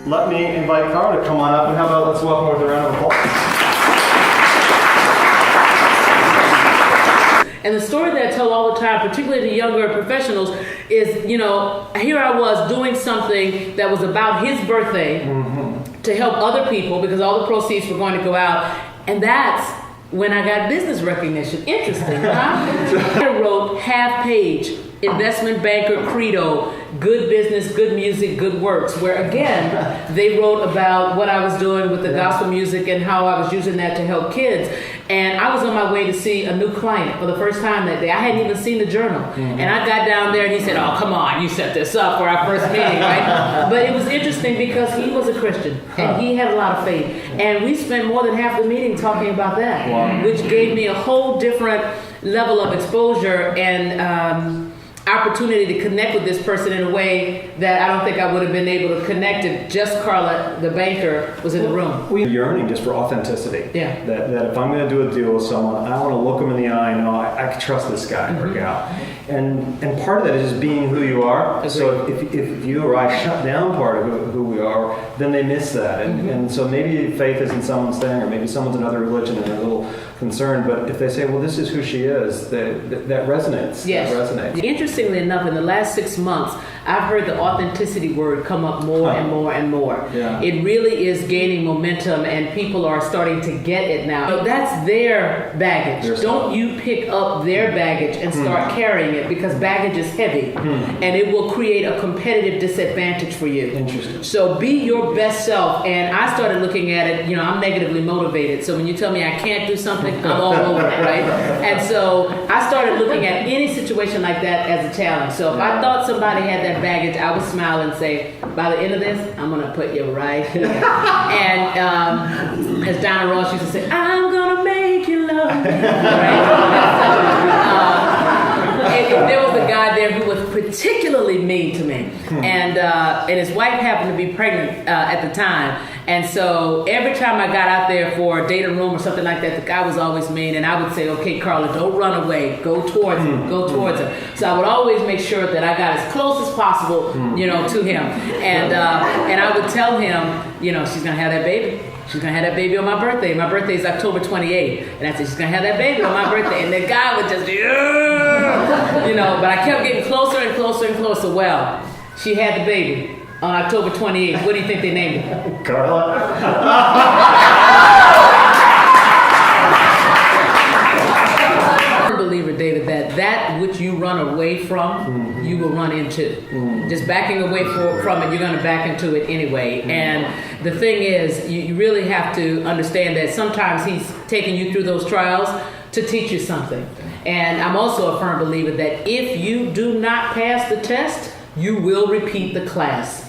let me invite Carla to come on up, and how about let's welcome her with a round of applause. And the story that I tell all the time, particularly to younger professionals, is, you know, here I was doing something that was about his birthday to help other people because all the proceeds were going to go out. And that's when I got business recognition. Interesting, huh? I wrote half-page investment banker credo, good business, good music, good works, where again, they wrote about what I was doing with the gospel music and how I was using that to help kids. And I was on my way to see a new client for the first time that day. I hadn't even seen the journal. And I got down there and he said, oh, come on, you set this up for our first meeting, right? But it was interesting because he was a Christian and he had a lot of faith. And we spent more than half the meeting talking about that, which gave me a whole different level of exposure and opportunity to connect with this person in a way that I don't think I would have been able to connect if just Carla, the banker, was in the room. We're yearning just for authenticity. Yeah. That if I'm going to do a deal with someone, I want to look them in the eye and know I can trust this guy or gal. And part of that is just being who you are. Agreed. So if you or I shut down part of who we are, then they miss that. And so maybe faith isn't someone's thing, or maybe someone's another religion and they're a little concerned. But if they say, well, this is who she is, that resonates. Yes. That resonates. Interestingly enough, in the last 6 months, I've heard the authenticity word come up more and more and more. Yeah. It really is gaining momentum and people are starting to get it now. So that's their baggage. Don't you pick up their baggage and start carrying it, because baggage is heavy and it will create a competitive disadvantage for you. Interesting. So be your best self. And I started looking at it, you know, I'm negatively motivated. So when you tell me I can't do something, I'm all over it, right? And so I started looking at any situation like that as a challenge. So if I thought somebody had that baggage, I would smile and say, by the end of this, I'm going to put you right here. And as Donna Ross used to say, I'm going to make you love me. Right? There was a guy there who was particularly mean to me. And his wife happened to be pregnant at the time. And so every time I got out there for a date room or something like that, the guy was always mean. And I would say, okay, Carla, don't run away. Go towards him. Go towards him. So I would always make sure that I got as close as possible, you know, to him. And I would tell him, you know, she's going to have that baby. She's going to have that baby on my birthday. My birthday is October 28th. And I said, she's going to have that baby on my birthday. And the guy would just, you know, but I kept getting closer and closer and closer. Well, she had the baby on October 28th. What do you think they named her? Carla. Believer, David, that which you run away from, you will run into. Just backing away from it, you're going to back into it anyway. And the thing is, you really have to understand that sometimes he's taking you through those trials to teach you something. And I'm also a firm believer that if you do not pass the test, you will repeat the class.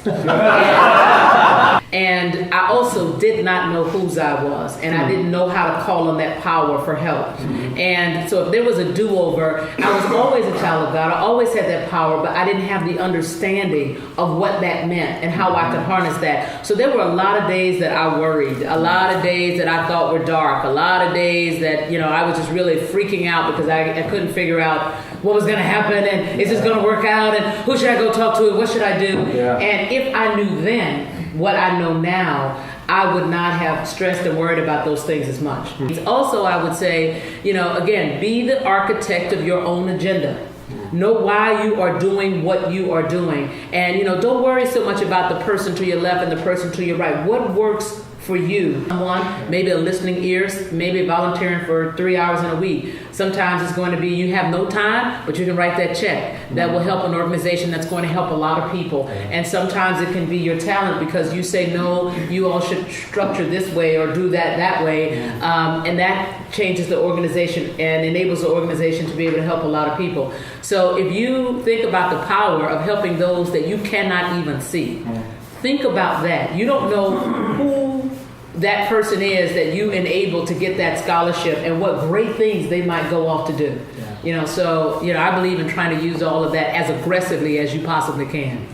And I also did not know whose I was, and I didn't know how to call on that power for help. And so if there was a do-over, I was always a child of God. I always had that power, but I didn't have the understanding of what that meant and how I could harness that. So there were a lot of days that I worried, a lot of days that I thought were dark, a lot of days that, you know, I was just really freaking out because I couldn't figure out what was going to happen, and is this going to work out, and who should I go talk to, and what should I do? Yeah. And if I knew then what I know now, I would not have stressed and worried about those things as much. Also, I would say, you know, again, be the architect of your own agenda. Know why you are doing what you are doing. And, you know, don't worry so much about the person to your left and the person to your right. What works for you? Someone, maybe a listening ears, maybe volunteering for 3 hours in a week. Sometimes it's going to be you have no time, but you can write that check. That will help an organization that's going to help a lot of people. And sometimes it can be your talent because you say, no, you all should structure this way or do that way. And that changes the organization and enables the organization to be able to help a lot of people. So if you think about the power of helping those that you cannot even see, think about that. You don't know who that person is that you enable to get that scholarship and what great things they might go off to do. You know, so, you know, I believe in trying to use all of that as aggressively as you possibly can.